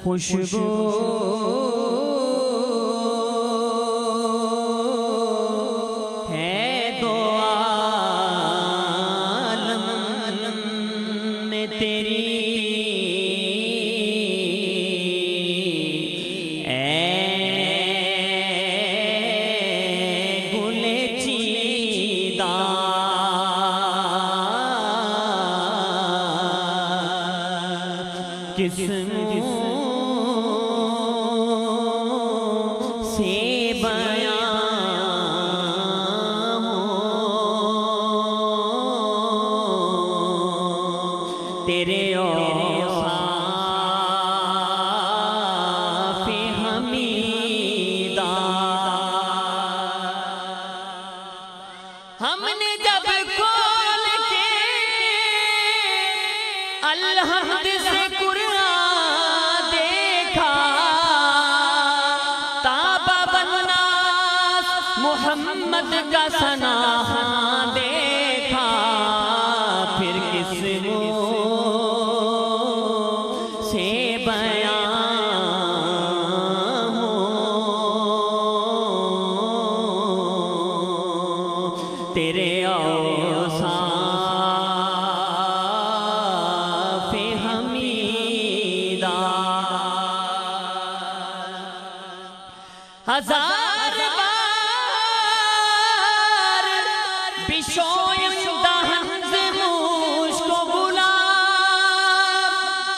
खुशबू है दो आलम में तेरी, ऐ गुले चीदा किस से बयां हो तेरे औसाफ़े हमीदा। हमने जब खोल के अलहम्द से कुरान देखा, मोहम्मद का सना देखा, फिर किस से बयां हो तेरे औसाफ़े हमीदा। हजार बिशोयम दहन से मुझको बुला,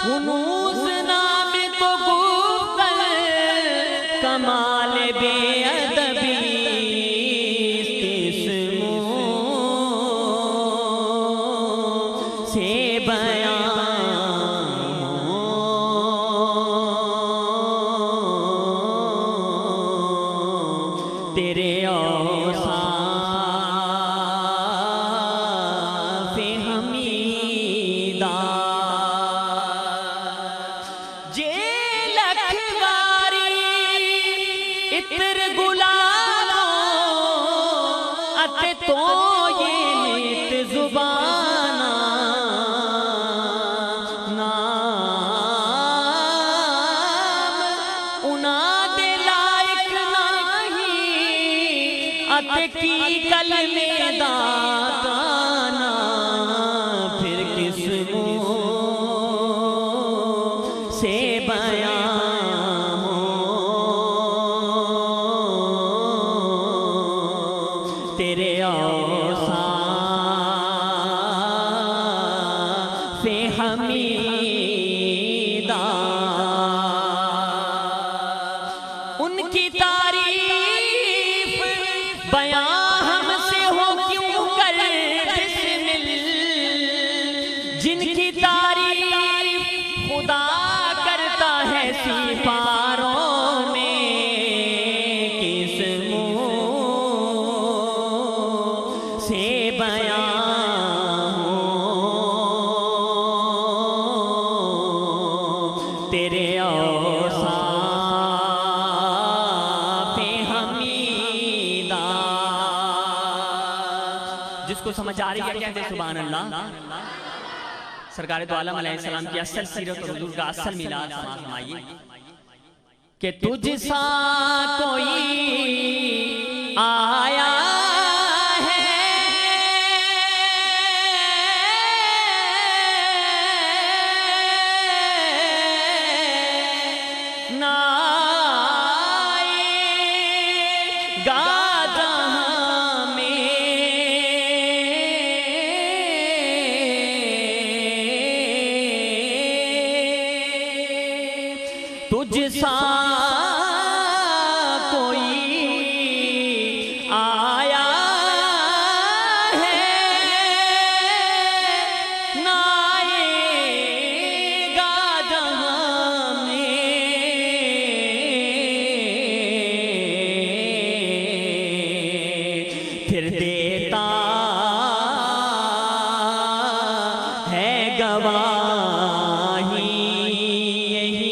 हुनूस नाम तो गुफ्तर कमाल बेअदबी से बयां हो तेरे औसाफ़े हमीदा। जे लखवारी इतर गुलालो अते तो ये नित जुबाना, नाम उना दे लायक नहीं अते की कलमे दाताना, फिर किस से बयां हो तेरे औसाफ़े हमीदा। उनकी तारीफ बयां हमसे हो क्यों कर बिस्मिल, जिनकी तारीफ खुदा करता है सिपारों में, किस से बयां हो तेरे औसाफ़े हमीदा। जिसको समझ आ रही है कहते सुभान अल्लाह। सरकार दो आलम अलैहिस्सलाम की असल सीरत और हुजूर का असल मिलाद समाअत फरमाइए कि तुझसा कोई आया तुझसा कोई आया है ना आएगा जहां में, फिर देता है गवाही यही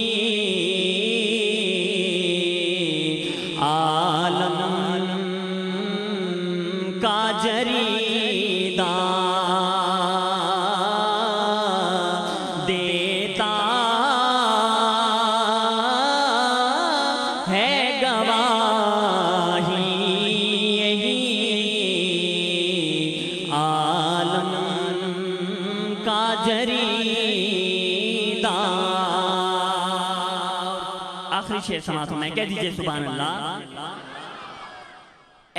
आखिरी शेर समाप्त मैं कह दीजिए सुभान अल्लाह।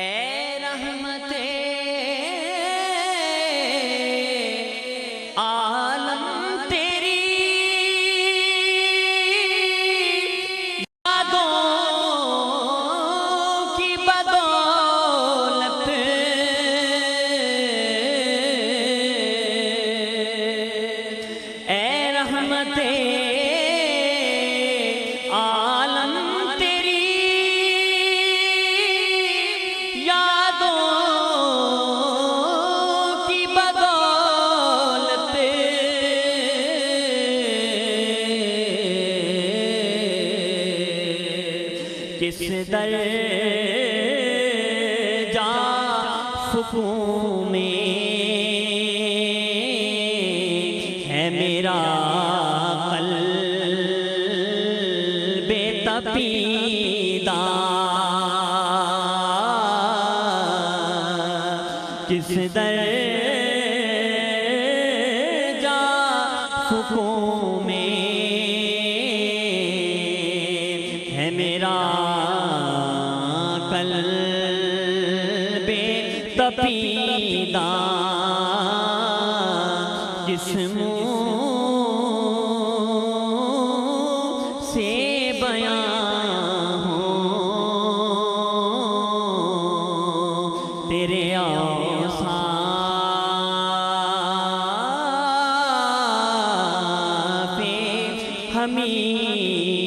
ए रहमते आलम तेरी यादों की बदौलत ए रहमते आलम तेरी यादों की बदौलत किस दर जा सुकून में है मेरा क़ल्ब तपीदा, किस दर जा सुकून में है मेरा क़ल्ब तपीदा, किस मुँह से बयां हो तेरे औसाफ़े हमीदा।